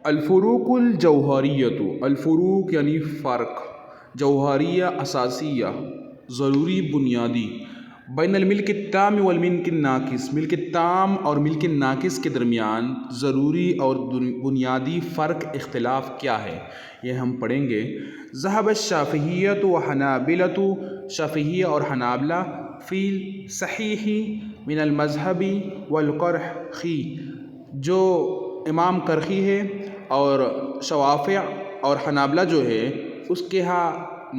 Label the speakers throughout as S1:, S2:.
S1: الفروق الجوہریت، الفروق یعنی فرق، جوہریہ اساسیہ ضروری بنیادی، بین الملک التام والملک الناقص، ملک تام اور ملک ناقص کے درمیان ضروری اور بنیادی فرق اختلاف کیا ہے، یہ ہم پڑھیں گے۔ ذهب الشافعیۃ وحنابلۃ، شافعیہ اور حنابلہ، فی صحیح من المذہب والقرخی، جو امام کرخی ہے اور شوافع اور حنابلہ جو ہے اس کے ہاں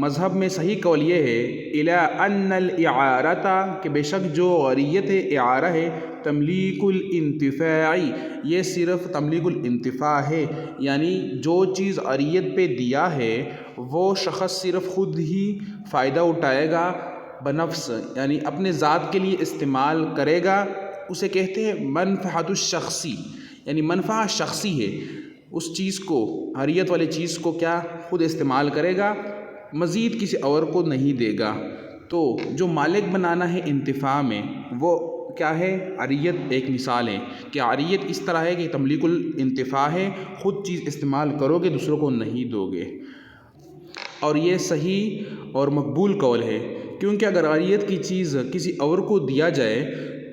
S1: مذہب میں صحیح قول یہ ہے، الی ان الاعارۃ، کہ بے شک جو عریت ہے، اعارہ ہے، تملیک الانتفاعی، یہ صرف تملیک الانتفاع ہے، یعنی جو چیز عریت پہ دیا ہے وہ شخص صرف خود ہی فائدہ اٹھائے گا بنفس، یعنی اپنے ذات کے لیے استعمال کرے گا، اسے کہتے ہیں منفعت الشخصی، یعنی منفعہ شخصی ہے، اس چیز کو، عریت والی چیز کو کیا خود استعمال کرے گا، مزید کسی اور کو نہیں دے گا۔ تو جو مالک بنانا ہے انتفاع میں وہ کیا ہے، عریت ایک مثال ہے کہ عریت اس طرح ہے کہ تملیک الانتفاع ہے، خود چیز استعمال کرو گے، دوسروں کو نہیں دو گے، اور یہ صحیح اور مقبول قول ہے، کیونکہ اگر عریت کی چیز کسی اور کو دیا جائے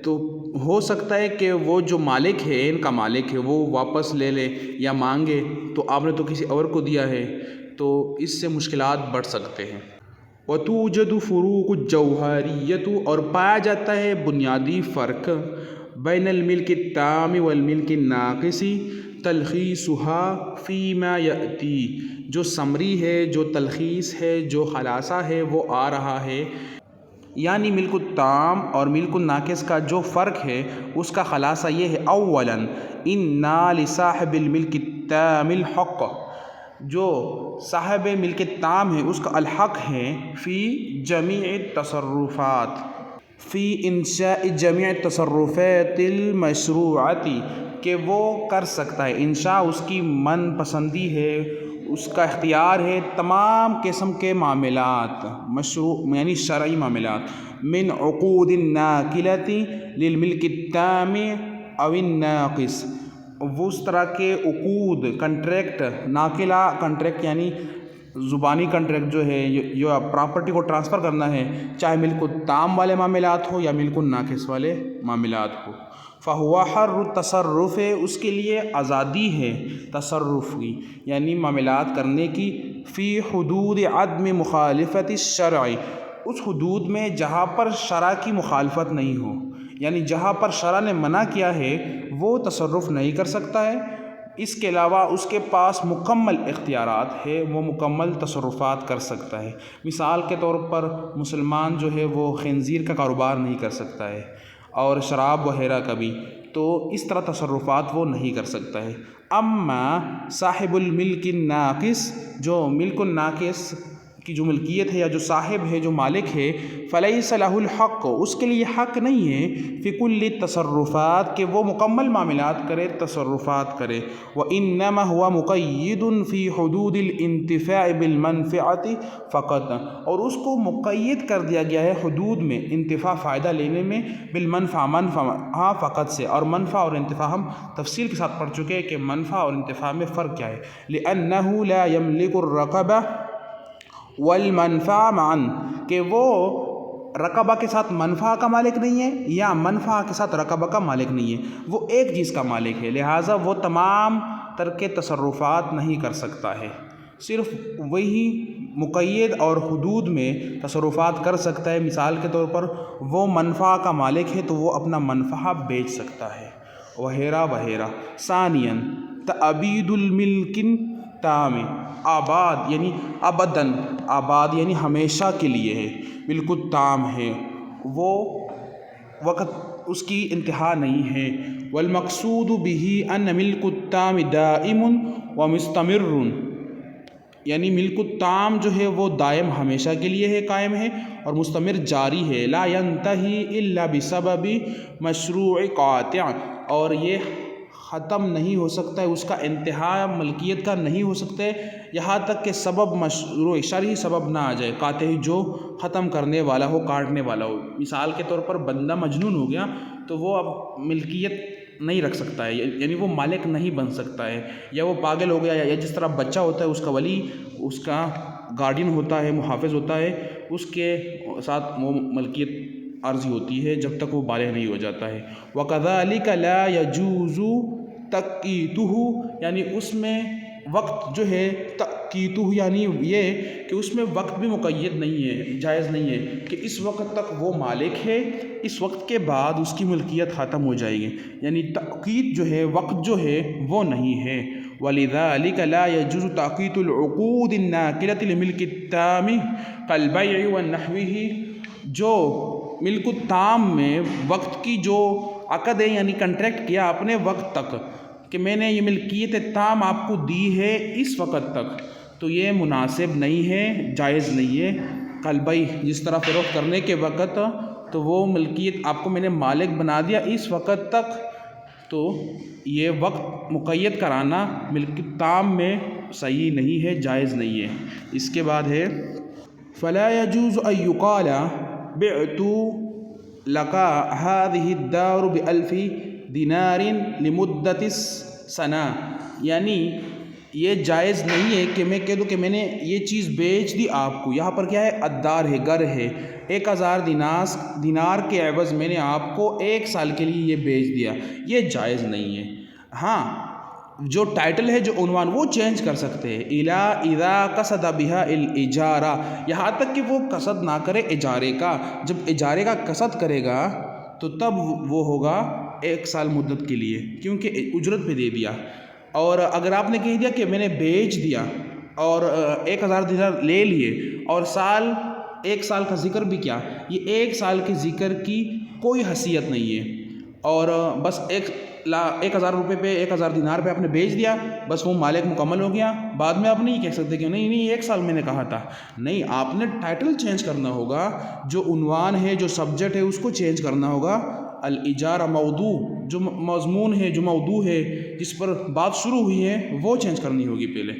S1: تو ہو سکتا ہے کہ وہ جو مالک ہے، ان کا مالک ہے، وہ واپس لے لے یا مانگے، تو آپ نے تو کسی اور کو دیا ہے، تو اس سے مشکلات بڑھ سکتے ہیں۔ وَتُوجَدُ فُرُوقُ الجَّوْہَرِیَّۃُ، اور پایا جاتا ہے بنیادی فرق، بین الملک التام والملک الناقص، تلخیصها فیما یأتی، جو سمری ہے، جو تلخیص ہے، جو خلاصہ ہے وہ آ رہا ہے، یعنی ملک التام اور ملک الناقص کا جو فرق ہے اس کا خلاصہ یہ ہے، اولاً اِنَّ لِصَاحِبِ الْمِلْكِ التَّامِ الْحَقَّ، جو صاحب ملک تام ہے اس کا الحق ہے، فی جمیع التصرفات، فی انشاء جمیع التصرفات المشروعۃ، کہ وہ کر سکتا ہے، انشاء اس کی من پسندی ہے، اس کا اختیار ہے تمام قسم کے معاملات، مشروع یعنی شرعی معاملات، من عقود الناقلۃ للملک التام او الناقص، وہ اس طرح کے عقود، کنٹریکٹ، ناقلہ کنٹریکٹ یعنی زبانی کنٹریکٹ جو ہے، جو پراپرٹی کو ٹرانسفر کرنا ہے، چاہے ملک التام والے معاملات ہو یا ملک الناقص والے معاملات ہو، فَهُوَ حَرُّ التصرف، اس کے لیے آزادی ہے تصرف کی، یعنی معاملات کرنے کی، فی حدود عدم مخالفت الشرع، اس حدود میں جہاں پر شرع کی مخالفت نہیں ہو، یعنی جہاں پر شرع نے منع کیا ہے وہ تصرف نہیں کر سکتا ہے، اس کے علاوہ اس کے پاس مکمل اختیارات ہے، وہ مکمل تصرفات کر سکتا ہے۔ مثال کے طور پر مسلمان جو ہے وہ خنزیر کا کاروبار نہیں کر سکتا ہے، اور شراب وغیرہ کا بھی، تو اس طرح تصرفات وہ نہیں کر سکتا ہے۔ اما صاحب الملک الناقص، جو ملک الناقص کی جو ملکیت ہے یا جو صاحب ہے، جو مالک ہے، فلیس لہ الحق، اس کے لیے حق نہیں ہے، فی کل التصرفات، کہ وہ مکمل معاملات کرے، تصرفات کرے، وانما هو مقید فی حدود الانتفاع بالمنفعۃ فقط، اور اس کو مقید کر دیا گیا ہے حدود میں، انتفاع فائدہ لینے میں، بالمنفع، منفع فقط سے، اور منفع اور انتفاع ہم تفصیل کے ساتھ پڑھ چکے ہیں کہ منفع اور انتفاع میں فرق کیا ہے، لأنہ لا یملک الرقبہ والمنفع معا، کہ وہ رقبہ کے ساتھ منفع کا مالک نہیں ہے یا منفع کے ساتھ رقبہ کا مالک نہیں ہے، وہ ایک چیز کا مالک ہے، لہٰذا وہ تمام طرح کے تصرفات نہیں کر سکتا ہے، صرف وہی مقید اور حدود میں تصرفات کر سکتا ہے۔ مثال کے طور پر وہ منفع کا مالک ہے تو وہ اپنا منفع بیچ سکتا ہے، وغیرہ وغیرہ۔ ثانیاً تعبید الملک تام، آباد یعنی ابداً، آباد یعنی ہمیشہ کے لیے ہے، ملک التام ہے، وہ وقت اس کی انتہا نہیں ہے۔ والمقصود به ان ملک التام دائم ومستمر، یعنی ملک التام جو ہے وہ دائم ہمیشہ کے لیے ہے، قائم ہے اور مستمر جاری ہے، لا ينتہی الا بسبب مشروع قاطع، اور یہ ختم نہیں ہو سکتا ہے، اس کا انتہا ملکیت کا نہیں ہو سکتا ہے یہاں تک کہ سبب مشروع شرعی سبب نہ آ جائے، قاطعی جو ختم کرنے والا ہو، کاٹنے والا ہو۔ مثال کے طور پر بندہ مجنون ہو گیا تو وہ اب ملکیت نہیں رکھ سکتا ہے، یعنی وہ مالک نہیں بن سکتا ہے، یا وہ پاگل ہو گیا، یا جس طرح بچہ ہوتا ہے اس کا ولی اس کا گارڈین ہوتا ہے، محافظ ہوتا ہے، اس کے ساتھ وہ ملکیت عارضی ہوتی ہے جب تک وہ بالغ نہیں ہو جاتا ہے۔ وَكَذَلِكَ لَا يَجُوزُ تَقْییتُهُ، یعنی اس میں وقت جو ہے تقییتُهُ یعنی یہ کہ اس میں وقت بھی مقید نہیں ہے، جائز نہیں ہے کہ اس وقت تک وہ مالک ہے، اس وقت کے بعد اس کی ملکیت ختم ہو جائے گی، یعنی تقیید جو ہے وقت جو ہے وہ نہیں ہے۔ وَلِذَلِكَ لَا يَجُوزُ تَعْقِيدُ الْعُقُودِ النَّاقِلَةِ لِمِلْكِ التَّامِ كَالْبَيْعِ وَنَحْوِهِ، جو ملک التام میں وقت کی جو عقد ہے، یعنی کنٹریکٹ کیا اپنے وقت تک کہ میں نے یہ ملکیت تام آپ کو دی ہے اس وقت تک، تو یہ مناسب نہیں ہے، جائز نہیں ہے۔ قلبی جس طرح فروخت کرنے کے وقت تو وہ ملکیت آپ کو میں نے مالک بنا دیا اس وقت تک، تو یہ وقت مقید کرانا ملک تام میں صحیح نہیں ہے، جائز نہیں ہے۔ اس کے بعد ہے فلا يجوز ان يقال بعت لك هذه الدار بألف دینار لمدت سنہ، یعنی یہ جائز نہیں ہے کہ میں کہہ دوں کہ میں نے یہ چیز بیچ دی آپ کو، یہاں پر کیا ہے الدار ہے، گھر ہے، 1000 دینار کے عوض میں نے آپ کو 1 سال کے لیے یہ بیچ دیا، یہ جائز نہیں ہے۔ ہاں جو ٹائٹل ہے، جو عنوان، وہ چینج کر سکتے ہیں، اذا قصد بها الاجارہ، یہاں تک کہ وہ قصد نہ کرے اجارے کا، جب اجارے کا قصد کرے گا تو تب وہ ہوگا 1 سال مدت کے لیے، کیونکہ اجرت پہ دے دیا۔ اور اگر آپ نے کہہ دیا کہ میں نے بیچ دیا اور 1000 دینار لے لیے اور 1 سال کا ذکر بھی کیا، یہ 1 سال کے ذکر کی کوئی حیثیت نہیں ہے، اور بس 1000 روپے پہ 1000 دینار پہ آپ نے بیچ دیا، بس وہ مالک مکمل ہو گیا، بعد میں آپ نہیں کہہ سکتے کہ نہیں 1 سال میں نے کہا تھا، نہیں، آپ نے ٹائٹل چینج کرنا ہوگا، جو عنوان ہے، جو سبجیکٹ ہے، اس کو چینج کرنا ہوگا۔ الاجارہ موضوع، جو مضمون ہے، جو موضوع ہے، جس پر بات شروع ہوئی ہے، وہ چینج کرنی ہوگی پہلے،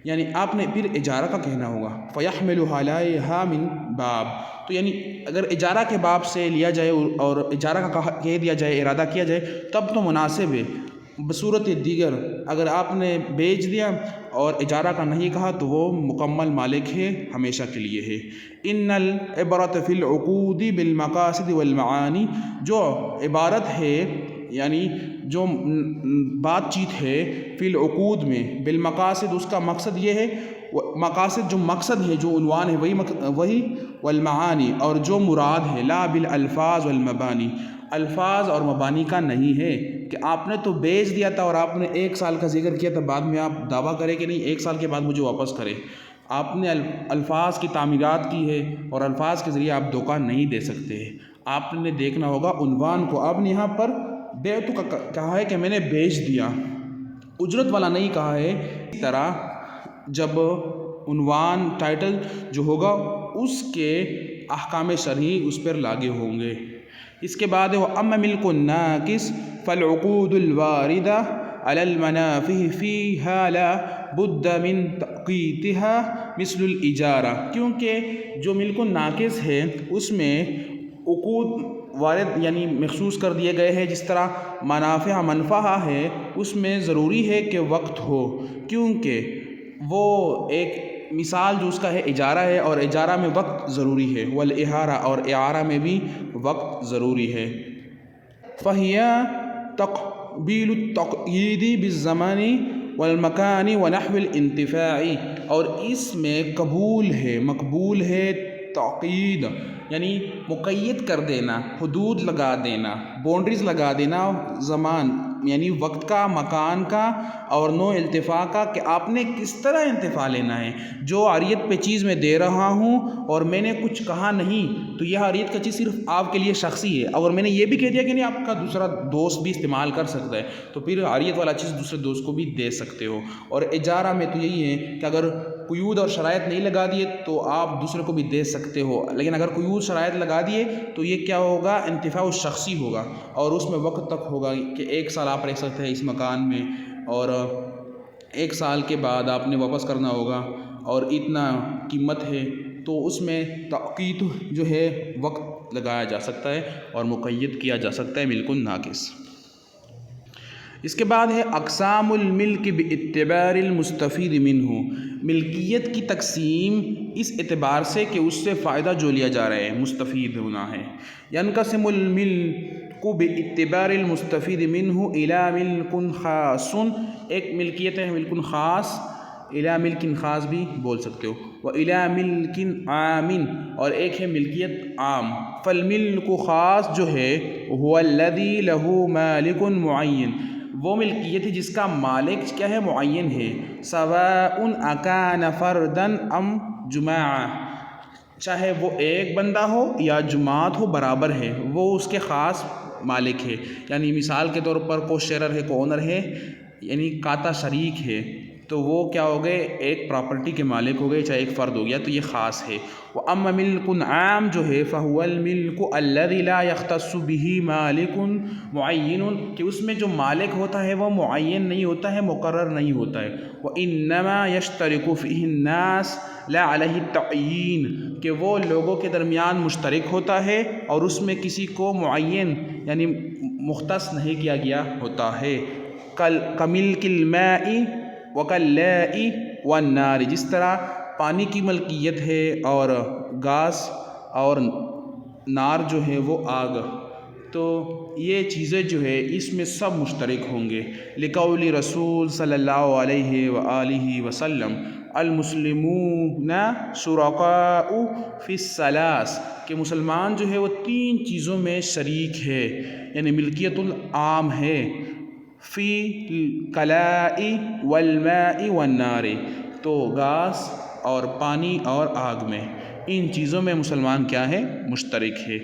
S1: یعنی آپ نے پھر اجارہ کا کہنا ہوگا۔ فَيَحْمِلُ عَلَيْهَا مِن باب، تو یعنی اگر اجارہ کے باب سے لیا جائے اور اجارہ کا کہہ دیا جائے، ارادہ کیا جائے، تب تو مناسب ہے۔ بصورت دیگر اگر آپ نے بیچ دیا اور اجارہ کا نہیں کہا تو وہ مکمل مالک ہے، ہمیشہ کے لیے ہے۔ ان العبرۃ فی العقود بالمقاصد والمعانی، جو عبارت ہے یعنی جو بات چیت ہے فی العقود میں، بالمقاصد اس کا مقصد یہ ہے، مقاصد جو مقصد ہے، جو عنوان ہے وہی والمعانی اور جو مراد ہے، لا بالالفاظ والمبانی، الفاظ اور مبانی کا نہیں ہے کہ آپ نے تو بیچ دیا تھا اور آپ نے 1 سال کا ذکر کیا تھا، بعد میں آپ دعویٰ کریں کہ نہیں 1 سال کے بعد مجھے واپس کرے۔ آپ نے الفاظ کی تعمیرات کی ہے اور الفاظ کے ذریعے آپ دھوکہ نہیں دے سکتے ہیں، آپ نے دیکھنا ہوگا عنوان کو۔ آپ نے یہاں پر بیعت کا کہا ہے کہ میں نے بیچ دیا، اجرت والا نہیں کہا ہے۔ اس طرح جب عنوان ٹائٹل جو ہوگا اس کے احکام شرعی اس پر لاگو ہوں گے۔ اس کے بعد وَأَمَّا مِلْكُ النَّاقِصِ فَالْعُقُودُ الْوَارِدَةُ عَلَى الْمَنَافِعِ فِيهَا لَا بُدَّ مِنْ تَقْییدِهَا مِثْلُ الْإِجَارَةِ، کیونکہ جو ملک الناقص ہے اس میں عقود وارد یعنی مخصوص کر دیے گئے ہیں، جس طرح منفعہ ہے، اس میں ضروری ہے کہ وقت ہو، کیونکہ وہ ایک مثال جو اس کا ہے اجارہ ہے، اور اجارہ میں وقت ضروری ہے، والاعارہ اور اعارہ میں بھی وقت ضروری ہے۔ فَهِيَ تَقْبِيلُ التَّقْیِیدِ بِالزَّمَانِ وَالْمَكَانِ وَنَحْوِ الْانْتِفَاعِ، اور اس میں مقبول ہے تقیید یعنی مقید کر دینا، حدود لگا دینا، باؤنڈریز لگا دینا، زمان یعنی وقت کا، مکان کا اور نوع التفاع کا، کہ آپ نے کس طرح انتفاع لینا ہے۔ جو عاریت پہ چیز میں دے رہا ہوں اور میں نے کچھ کہا نہیں تو یہ عاریت کا چیز صرف آپ کے لیے شخصی ہے، اگر میں نے یہ بھی کہہ دیا کہ نہیں آپ کا دوسرا دوست بھی استعمال کر سکتا ہے تو پھر عاریت والا چیز دوسرے دوست کو بھی دے سکتے ہو۔ اور اجارہ میں تو یہی ہے کہ اگر قیود اور شرائط نہیں لگا دیے تو آپ دوسرے کو بھی دے سکتے ہو، لیکن اگر قیود شرائط لگا دیے تو یہ کیا ہوگا، انتفاع الشخصی ہوگا، اور اس میں وقت تک ہوگا کہ 1 سال آپ رہ سکتے ہیں اس مکان میں، اور 1 سال کے بعد آپ نے واپس کرنا ہوگا، اور اتنا قیمت ہے، تو اس میں تقیید جو ہے وقت لگایا جا سکتا ہے اور مقید کیا جا سکتا ہے ملک الناقص۔ اس کے بعد ہے اقسام الملک باعتبار المستفید منہ، ملکیت کی تقسیم اس اعتبار سے کہ اس سے فائدہ جو لیا جا رہا ہے مستفید ہونا ہے۔ ینقسم الملک باعتبار المستفید منہ الی ملک خاص، ایک ملکیت ہے ملک خاص، الی ملک خاص بھی بول سکتے ہو، و الی ملک عام، اور ایک ہے ملکیت عام۔ فالملک خاص جو ہے هو الذی له مالک معین، وہ ملکیت ہے جس کا مالک کیا ہے معین ہے، سواء اکان فردا ام جماعہ، چاہے وہ ایک بندہ ہو یا جماعت ہو برابر ہے، وہ اس کے خاص مالک ہے۔ یعنی مثال کے طور پر کوئی شیئرر ہے، کوئی اونر ہے، یعنی کاتا شریک ہے، تو وہ کیا ہو گئے ایک پراپرٹی کے مالک ہو گئے، چاہے ایک فرد ہو گیا، تو یہ خاص ہے۔ وَأَمَّا مِلْكٌ عام جو ہے فَهُوَ الْمِلْكُ الَّذِي لَا يَخْتَصُّ بِهِ مَالِكٌ مُعَيِّنٌ، کہ اس میں جو مالک ہوتا ہے وہ معین نہیں ہوتا ہے، مقرر نہیں ہوتا ہے۔ وَإِنَّمَا يَشْتَرِكُ فِيهِ النَّاسُ لَا عَلَيْهِ التَّعْيِينُ، کہ وہ لوگوں کے درمیان مشترک ہوتا ہے اور اس میں کسی کو معین یعنی مختص نہیں کیا گیا ہوتا ہے۔ كَمِلْكِ الْمَاءِ وَكَالْلَاءِ وَالنَّارِ، جس طرح پانی کی ملکیت ہے اور گیس اور نار جو ہے وہ آگ، تو یہ چیزیں جو ہے اس میں سب مشترک ہوں گے۔ لقول رسول صلی اللہ علیہ وآلہ وسلم المسلمون شرکاء فی الثلاث، کہ مسلمان جو ہے وہ تین چیزوں میں شریک ہے، یعنی ملکیت العام ہے، فی الکلاء والماء والنار، تو گیس اور پانی اور آگ میں، ان چیزوں میں مسلمان کیا ہے مشترک ہے۔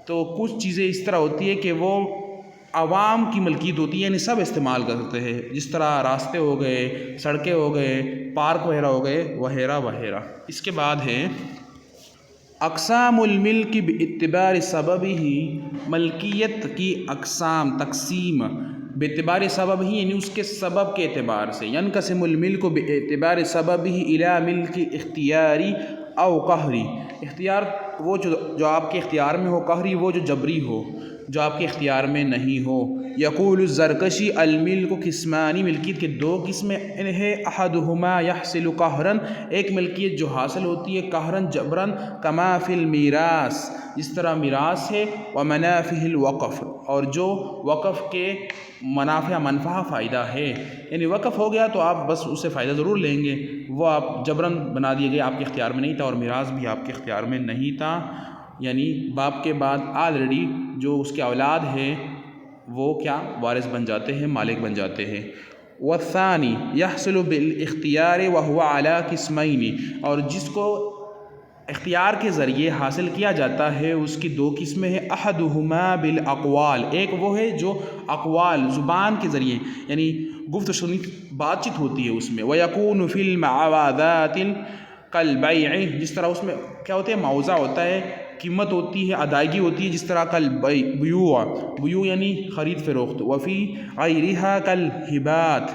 S1: تو کچھ چیزیں اس طرح ہوتی ہے کہ وہ عوام کی ملکیت ہوتی ہے، یعنی سب استعمال کرتے ہیں، جس طرح راستے ہو گئے، سڑکیں ہو گئے، پارک وغیرہ ہو گئے، وغیرہ وغیرہ۔ اس کے بعد ہے اقسام الملک باعتبار سببہ، ملکیت کی اقسام تقسیم باعتبار سبب ہی، یعنی اس کے سبب کے اعتبار سے۔ ینقسم الملک باعتبار سببہ الی ملک اختیاری او قہری، اختیار وہ جو آپ کے اختیار میں ہو، قہری وہ جو جبری ہو، جو آپ کے اختیار میں نہیں ہو۔ یقول الزرکشی الملک قسمان، ملکیت کے دو قسمیں ہیں، احدہما یحصل قہرا، ایک ملکیت جو حاصل ہوتی ہے قہرا جبرا، کما فی المیراث، جس طرح میراث ہے، ومنافع الوقف، اور جو وقف کے منفعہ فائدہ ہے، یعنی وقف ہو گیا تو آپ بس اس سے فائدہ ضرور لیں گے، وہ آپ جبراً بنا دیے گئے، آپ کے اختیار میں نہیں تھا، اور میراث بھی آپ کے اختیار میں نہیں تھا، یعنی باپ کے بعد آلریڈی جو اس کے اولاد ہے وہ کیا وارث بن جاتے ہیں، مالک بن جاتے ہیں۔ والثانی یحصل بالاختیار وهو علی قسمین، اور جس کو اختیار کے ذریعے حاصل کیا جاتا ہے اس کی دو قسمیں ہیں، احدہما بالاقوال، ایک وہ ہے جو اقوال زبان کے ذریعے یعنی گفت و شنید بات چیت ہوتی ہے اس میں، ویکون فی المعاوضات کالبیع، جس طرح اس میں کیا ہوتا ہے معاوضہ ہوتا ہے، قیمت ہوتی ہے، ادائیگی ہوتی ہے، جس طرح کالبیوع، بیوع یعنی خرید فروخت، وفی غیرہا کالہبات،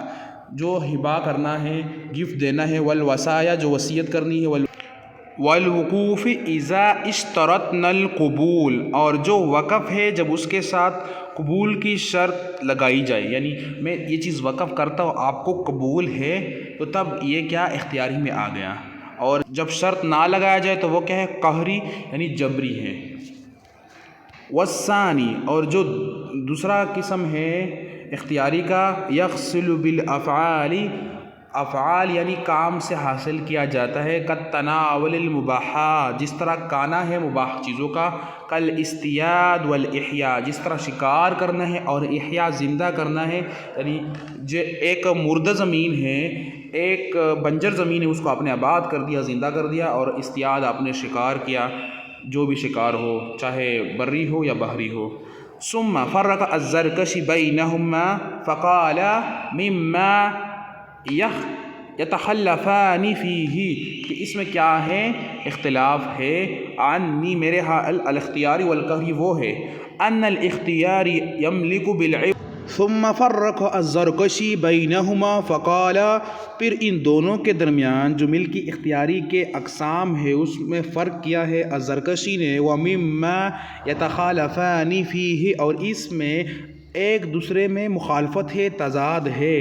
S1: جو ہبا کرنا ہے گفٹ دینا ہے، والوصایا جو وصیت کرنی ہے، والوقوف اذا اشترطنا القبول، اور جو وقف ہے جب اس کے ساتھ قبول کی شرط لگائی جائے، یعنی میں یہ چیز وقف کرتا ہوں آپ کو قبول ہے تو تب یہ کیا اختیاری میں آ گیا، اور جب شرط نہ لگایا جائے تو وہ کیا ہے قہری یعنی جبری ہے۔ والثانی، اور جو دوسرا قسم ہے اختیاری کا، یحصل بالافعال، افعال یعنی کام سے حاصل کیا جاتا ہے، کالتناول المباحات، جس طرح کانا ہے مباح چیزوں کا، کالاصطیاد والاحیاء، جس طرح شکار کرنا ہے اور احیاء زندہ کرنا ہے، یعنی جو ایک مردہ زمین ہے، ایک بنجر زمین ہے، اس کو آپ نے آباد کر دیا، زندہ کر دیا، اور اصطیاد آپ نے شکار کیا، جو بھی شکار ہو چاہے بری ہو یا بحری ہو۔ ثم فرق الزرکشی بینہما فقال مما یتخلفان فیہ، کہ اس میں کیا ہے اختلاف ہے، عنی میرے حال الاختیاری والقہری وہ ہے، ان الاختیاری یملک بالعوض، ثم فرق الزرکشی بینہما فقال، پھر ان دونوں کے درمیان جو ملکی اختیاری کے اقسام ہے اس میں فرق کیا ہے الزرکشی نے، ومما یتخالفان فیہ، اور اس میں ایک دوسرے میں مخالفت ہے، تضاد ہے۔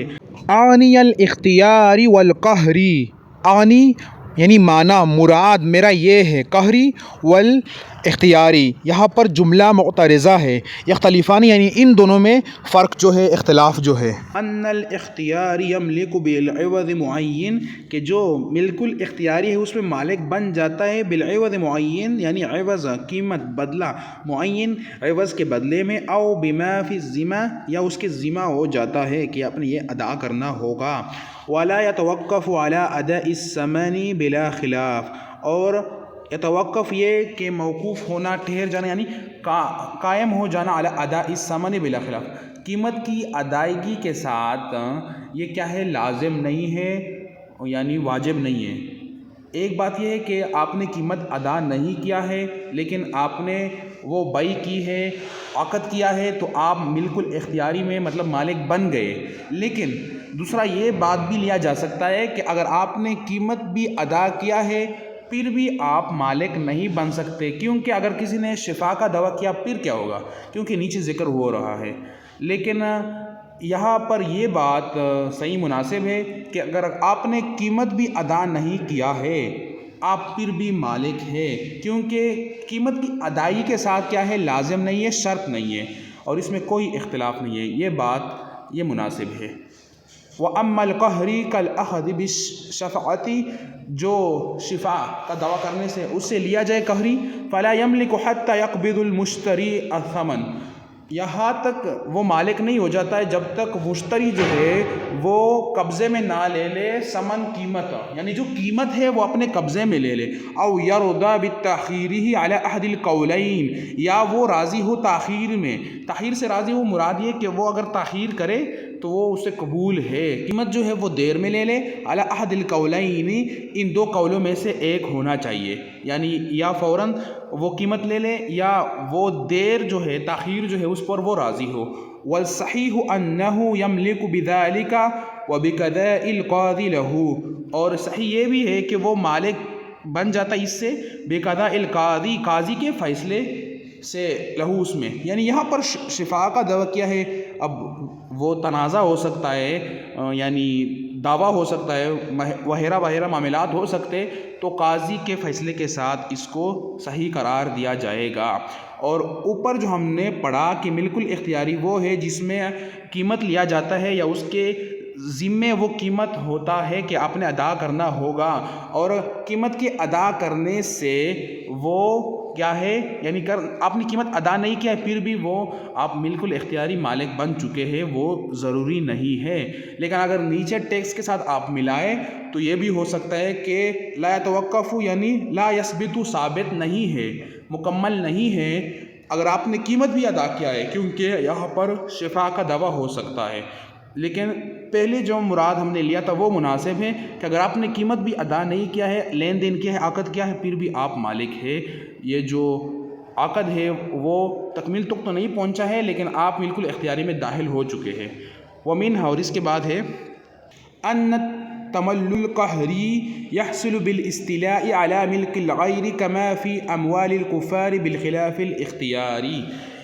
S1: اعنی الاختیاری والقہری، اعنی یعنی معنی مراد میرا یہ ہے، قہری والاختیاری یہاں پر جملہ معترضہ ہے، یختلفان یعنی ان دونوں میں فرق جو ہے، اختلاف جو ہے۔ ان الاختیاری یملک بالعوض معین، کہ جو ملک الاختیاری ہے اس میں مالک بن جاتا ہے، بالعوض معین یعنی عوض قیمت بدلہ معین عوض کے بدلے میں، او بما فی الذمہ یا اس کے ذمہ ہو جاتا ہے کہ اپنے یہ ادا کرنا ہوگا۔ ولا يتوقف على اداء الثمن بلا خلاف، اور یتوقف یہ کہ موقوف ہونا، ٹھہر جانا یعنی قائم ہو جانا، علی اداء الثمن بلا خلاف، قیمت کی ادائیگی کے ساتھ یہ کیا ہے، لازم نہیں ہے یعنی واجب نہیں ہے۔ ایک بات یہ ہے کہ آپ نے قیمت ادا نہیں کیا ہے لیکن آپ نے وہ بیع کی ہے، عقد کیا ہے، تو آپ ملک الاختیاری میں مطلب مالک بن گئے۔ لیکن دوسرا یہ بات بھی لیا جا سکتا ہے کہ اگر آپ نے قیمت بھی ادا کیا ہے پھر بھی آپ مالک نہیں بن سکتے، کیونکہ اگر کسی نے شفا کا دعویٰ کیا پھر کیا ہوگا، کیونکہ نیچے ذکر ہو رہا ہے۔ لیکن یہاں پر یہ بات صحیح مناسب ہے کہ اگر آپ نے قیمت بھی ادا نہیں کیا ہے آپ پھر بھی مالک ہے، کیونکہ قیمت کی ادائیگی کے ساتھ کیا ہے، لازم نہیں ہے، شرط نہیں ہے، اور اس میں کوئی اختلاف نہیں ہے، یہ بات یہ مناسب ہے۔ وَأَمَّا الْقَهْرِ كَالْأَخْذِ بِالشَّفَعَةِ، جو شفا کا دعویٰ کرنے سے اس سے لیا جائے قہری، فَلَا يَمْلِكُ حَتَّى يَقْبِضُ الْمُشْتَرِي الثَّمَنَ، یہاں تک وہ مالک نہیں ہو جاتا ہے جب تک مشتری جو ہے وہ قبضے میں نہ لے لے ثمن، قیمت یعنی جو قیمت ہے وہ اپنے قبضے میں لے لے، او یرضى بالتاخیر علی احد القولین، یا وہ راضی ہو تاخیر میں، تاخیر سے راضی ہو مراد یہ کہ وہ اگر تاخیر کرے تو وہ اسے قبول ہے، قیمت جو ہے وہ دیر میں لے لے، علی احد القولین ان دو قولوں میں سے ایک ہونا چاہیے، یعنی یا فوراً وہ قیمت لے لے یا وہ دیر جو ہے، تاخیر جو ہے اس پر وہ راضی ہو۔ والصحیح انہ یملک بذلک وبقضاء القاضی لہ، اور صحیح یہ بھی ہے کہ وہ مالک بن جاتا اس سے، بقضاء القاضی، قاضی کے فیصلے سے، لہو اس میں، یعنی یہاں پر شفاء کا دعویٰ کیا ہے، اب وہ تنازع ہو سکتا ہے یعنی دعویٰ ہو سکتا ہے، وغیرہ وغیرہ معاملات ہو سکتے، تو قاضی کے فیصلے کے ساتھ اس کو صحیح قرار دیا جائے گا۔ اور اوپر جو ہم نے پڑھا کہ ملک الاختیاری وہ ہے جس میں قیمت لیا جاتا ہے یا اس کے ذمے وہ قیمت ہوتا ہے کہ آپ نے ادا کرنا ہوگا، اور قیمت کے ادا کرنے سے وہ کیا ہے، یعنی آپ نے قیمت ادا نہیں کیا ہے پھر بھی وہ آپ ملک الاختیاری مالک بن چکے ہیں، وہ ضروری نہیں ہے۔ لیکن اگر نیچے ٹیکس کے ساتھ آپ ملائے تو یہ بھی ہو سکتا ہے کہ لا يتوقف یعنی لا يثبت، ثابت نہیں ہے، مکمل نہیں ہے اگر آپ نے قیمت بھی ادا کیا ہے، کیونکہ یہاں پر شفا کا دعویٰ ہو سکتا ہے۔ لیکن پہلے جو مراد ہم نے لیا تھا وہ مناسب ہے کہ اگر آپ نے قیمت بھی ادا نہیں کیا ہے، لین دین کیا ہے، عقد کیا ہے، پھر بھی آپ مالک ہے۔ یہ جو عقد ہے وہ تکمیل تک تو نہیں پہنچا ہے لیکن آپ ملک الاختیاری میں داخل ہو چکے ہیں۔ ومنها، اور اس کے بعد ہے ان التملل القہری يحصل بالاستیلاء على ملک الغیر كما في اموال الكفار بالخلاف الاختیاری،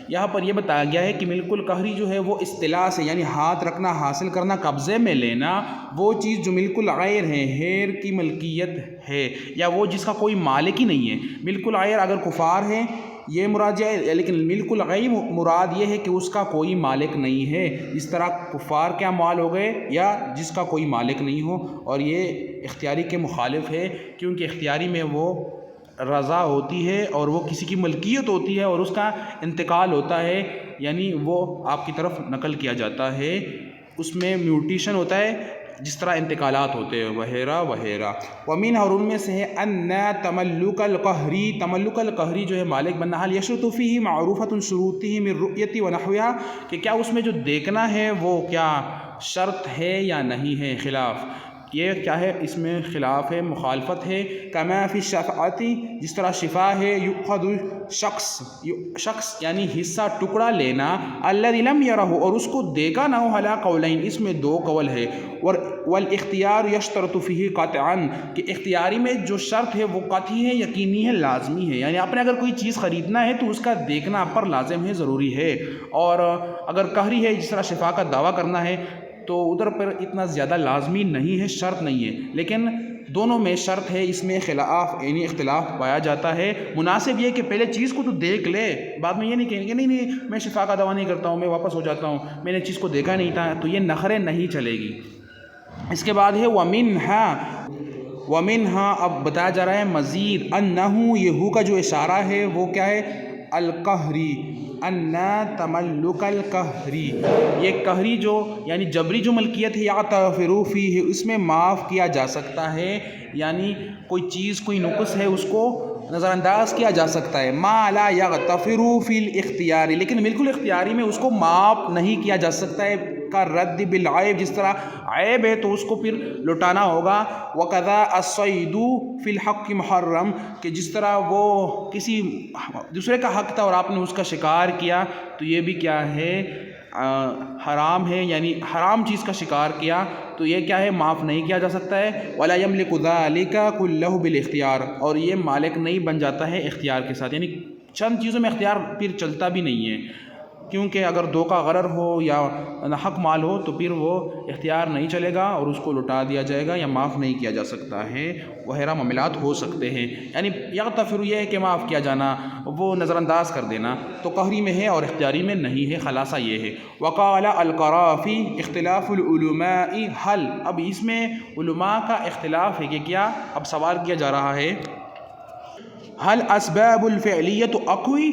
S1: یہاں پر یہ بتایا گیا ہے کہ ملک القہری جو ہے وہ اصطلاح سے یعنی ہاتھ رکھنا، حاصل کرنا، قبضے میں لینا، وہ چیز جو ملک الغیر ہے، غیر کی ملکیت ہے یا وہ جس کا کوئی مالک ہی نہیں ہے۔ ملک الغیر اگر کفار ہے یہ مراد ہے، لیکن ملک الغیر مراد یہ ہے کہ اس کا کوئی مالک نہیں ہے، اس طرح کفار کے اموال ہو گئے یا جس کا کوئی مالک نہیں ہو، اور یہ اختیاری کے مخالف ہے کیونکہ اختیاری میں وہ رضا ہوتی ہے اور وہ کسی کی ملکیت ہوتی ہے اور اس کا انتقال ہوتا ہے، یعنی وہ آپ کی طرف نقل کیا جاتا ہے، اس میں میوٹیشن ہوتا ہے جس طرح انتقالات ہوتے ہیں وغیرہ وغیرہ۔ ومن، اور ان میں سے ہے ان تملک القہری، تملک القہری جو ہے مالک بننا، حال یشرط فیہ معروفۃ شروطہ من رؤیۃ ونحوها، کہ کیا اس میں جو دیکھنا ہے وہ کیا شرط ہے یا نہیں ہے، خلاف یہ کیا ہے، اس میں خلاف ہے، مخالفت ہے. کما فی الشفاعتی، جس طرح شفا ہے، یؤخذ شخص یعنی حصہ ٹکڑا لینا، الذی لم یرہ اور اس کو دیکھا نہ ہو، علی قولین اس میں دو قول ہے. والاختیار یشترط فیہ قطعا، کہ اختیاری میں جو شرط ہے وہ قطعی ہے، یقینی ہے، لازمی ہے. یعنی آپ نے اگر کوئی چیز خریدنا ہے تو اس کا دیکھنا آپ پر لازم ہے، ضروری ہے. اور اگر قہری ہے، جس طرح شفا کا دعویٰ کرنا ہے، تو ادھر پر اتنا زیادہ لازمی نہیں ہے، شرط نہیں ہے. لیکن دونوں میں شرط ہے، اس میں خلاف یعنی اختلاف پایا جاتا ہے. مناسب یہ کہ پہلے چیز کو تو دیکھ لے، بعد میں یہ نہیں کہیں گے نہیں میں شفا کا دعویٰ نہیں کرتا ہوں، میں واپس ہو جاتا ہوں، میں نے چیز کو دیکھا نہیں تھا، تو یہ نخرے نہیں چلے گی. اس کے بعد ہے ومنہا اب بتایا جا رہا ہے مزید، انہو یہ ہو کا جو اشارہ ہے وہ کیا ہے، القہری، ان تملک القہری، یہ قہری جو یعنی جبری جو ملکیت ہے، یعتبر فیہ اس میں معاف کیا جا سکتا ہے. یعنی کوئی چیز کوئی نقص ہے اس کو نظر انداز کیا جا سکتا ہے. ما لا یغتفر فی الاختیاری، لیکن بالکل اختیاری میں اس کو معاف نہیں کیا جا سکتا ہے. کا رد بالعیب، جس طرح عیب ہے تو اس کو پھر لٹانا ہوگا. وکذا الصید فی الحق محرم، کہ جس طرح وہ کسی دوسرے کا حق تھا اور آپ نے اس کا شکار کیا تو یہ بھی کیا ہے، حرام ہے. یعنی حرام چیز کا شکار کیا تو یہ کیا ہے، معاف نہیں کیا جا سکتا ہے. ولا یملک ذلک کلہ بالاختیار، اور یہ مالک نہیں بن جاتا ہے اختیار کے ساتھ. یعنی چند چیزوں میں اختیار پھر چلتا بھی نہیں ہے، کیونکہ اگر دو کا غرر ہو یا حق مال ہو تو پھر وہ اختیار نہیں چلے گا اور اس کو لٹا دیا جائے گا یا معاف نہیں کیا جا سکتا ہے. وغیرہ معاملات ہو سکتے ہیں. یعنی یغتفر یہ ہے کہ معاف کیا جانا، وہ نظر انداز کر دینا، تو قہری میں ہے اور اختیاری میں نہیں ہے. خلاصہ یہ ہے. وقال القرافی اختلاف العلماء حل، اب اس میں علماء کا اختلاف ہے کہ کیا، اب سوال کیا جا رہا ہے، حل اسباب الفعلیت اقوی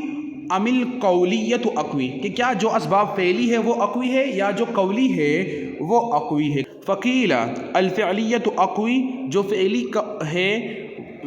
S1: ام القولیت اقوی، کہ کیا جو اسباب فعلی ہے وہ اقوی ہے یا جو قولی ہے وہ اقوی ہے. فقیل الفعلیت اقوی، جو فعلی ہے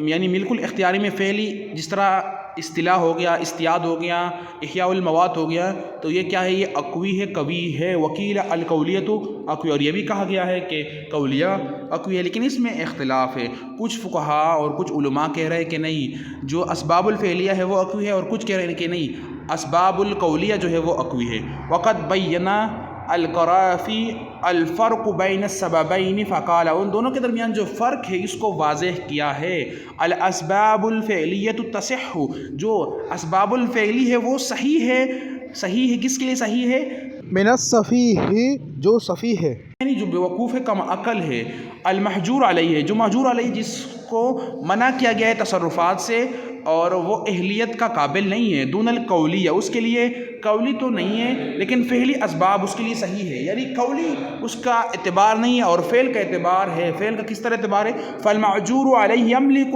S1: یعنی بالکل اختیاری میں فعلی، جس طرح اصطلاح ہو گیا، استیاد ہو گیا، احیاء المواد ہو گیا، تو یہ کیا ہے، یہ اقوی ہے، قوی ہے. وکیل القولیت اقوی، اور یہ بھی کہا گیا ہے کہ قولیہ اقوی ہے. لیکن اس میں اختلاف ہے، کچھ فقہا اور کچھ علماء کہہ رہے ہیں کہ نہیں جو اسباب الفعلیہ ہے وہ اقوی ہے، اور کچھ کہہ رہے ہیں کہ نہیں اسباب القولیہ جو ہے وہ اقوی ہے. وقد بینا القرافی الفرق بین السببین فقال، ان دونوں کے درمیان جو فرق ہے اس کو واضح کیا ہے. الاسباب الفعلیۃ تصح، جو اسباب الفعلی ہے وہ صحیح ہے. صحیح ہے کس کے لیے صحیح ہے،
S2: من الصفیح، جو صفیح ہے،
S1: یعنی جو بیوقوف ہے، کم عقل ہے. المحجور علیہ ہے، جو محجور علیہ جس کو منع کیا گیا ہے تصرفات سے اور وہ اہلیت کا قابل نہیں ہے. دون القولیہ، اس کے لیے قولی تو نہیں ہے لیکن فعلی اسباب اس کے لیے صحیح ہے. یعنی قولی اس کا اعتبار نہیں ہے اور فعل کا اعتبار ہے. فعل کا کس طرح اعتبار ہے، فالمحجور علیہ یملک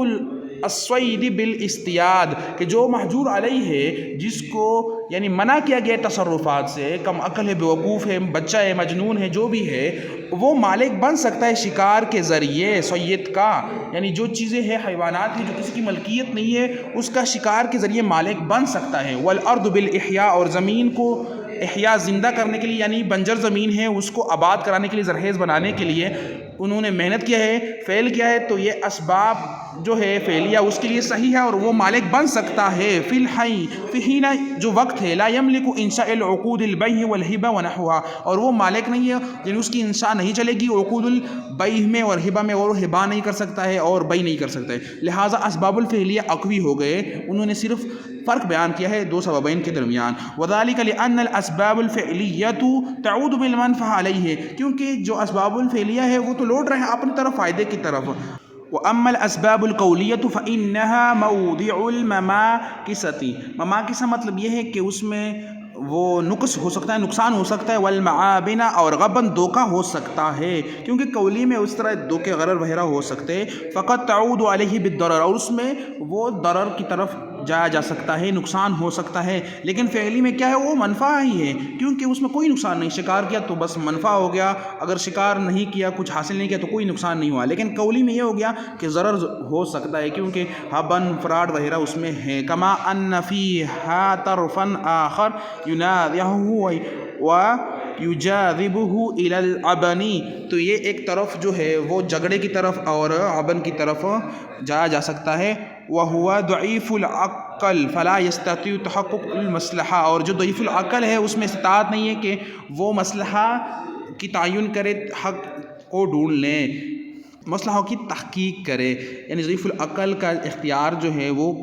S1: الصید بالاستیاد، کہ جو محجور علیہ ہے جس کو یعنی منع کیا گیا تصرفات سے، کم عقل ہے، بیوقوف ہے، بچہ ہے، مجنون ہے، جو بھی ہے، وہ مالک بن سکتا ہے شکار کے ذریعے سید کا. یعنی جو چیزیں ہیں، حیوانات ہیں جو کسی کی ملکیت نہیں ہے، اس کا شکار کے ذریعے مالک بن سکتا ہے. والارض بالاحیاء، اور زمین کو احیاء زندہ کرنے کے لیے، یعنی بنجر زمین ہے اس کو آباد کرانے کے لیے، زرخیز بنانے کے لیے انہوں نے محنت کیا ہے، فعل کیا ہے، تو یہ اسباب جو ہے فعلیہ اس کے لیے صحیح ہے اور وہ مالک بن سکتا ہے. فی الحی، فی حین جو وقت ہے، لا یملک انشاء العقود البیع والہبہ ونحوها، اور وہ مالک نہیں ہے، یعنی اس کی انشاء نہیں چلے گی عقود البیع میں اور ہبہ میں، اور ہبہ نہیں کر سکتا ہے اور بیع نہیں کر سکتا ہے. لہٰذا اسباب الفعلیہ اقوی ہو گئے. انہوں نے صرف فرق بیان کیا ہے دو سببین کے درمیان. وذالک لان الاسباب الفعلیہ تعود بالمنفعہ علیہ، کیونکہ جو اسباب الفعلیہ ہے وہ تو لوٹ رہے ہیں اپنی طرف، فائدے کی طرف. وَأَمَّا الْأَسْبَابُ الْقَوْلِيَّةُ فَإِنَّهَا مَوْضِعُ الْمَمَاكِسَةِ، مماکسہ مطلب یہ ہے کہ اس میں وہ نقص ہو سکتا ہے، نقصان ہو سکتا ہے. والمعابن، اور غبن دھوکہ ہو سکتا ہے، کیونکہ قولی میں اس طرح دھوکے غرر وغیرہ ہو سکتے. فقط تعود علیہ بالضرر، اور اس میں وہ ضرر کی طرف جایا جا سکتا ہے، نقصان ہو سکتا ہے. لیکن فعلی میں کیا ہے، وہ منفعہ ہی ہے، کیونکہ اس میں کوئی نقصان نہیں. شکار کیا تو بس منفعہ ہو گیا، اگر شکار نہیں کیا، کچھ حاصل نہیں کیا تو کوئی نقصان نہیں ہوا. لیکن قولی میں یہ ہو گیا کہ ضرر ہو سکتا ہے، کیونکہ ہبن، فراڈ وغیرہ اس میں ہے. کما ان فیہا طرفا آخر ینازعہ، و یجاذبہ الی العبنی، تو یہ ایک طرف جو ہے وہ جھگڑے کی طرف اور عبن کی طرف جایا جا سکتا ہے۔ وہو ضعیف العقل فلا یستطیع تحقق المصلحہ، اور جو ضعیف العقل ہے اس میں استطاعت نہیں ہے کہ وہ مصلحہ کی تعین کرے، حق کو ڈھونڈ لیں، مصلحوں کی تحقیق کرے، یعنی ضعیف العقل کا اختیار جو ہے وہ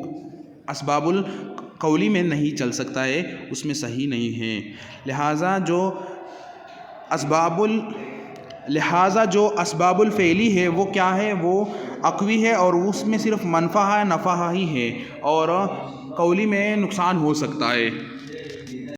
S1: اسباب القولی میں نہیں چل سکتا ہے، اس میں صحیح نہیں ہے۔ لہٰذا جو اسباب الفعلی ہے وہ کیا ہے، وہ عقوی ہے اور اس میں صرف منفع ہے، نفع ہی ہے، اور قولی میں نقصان ہو سکتا ہے۔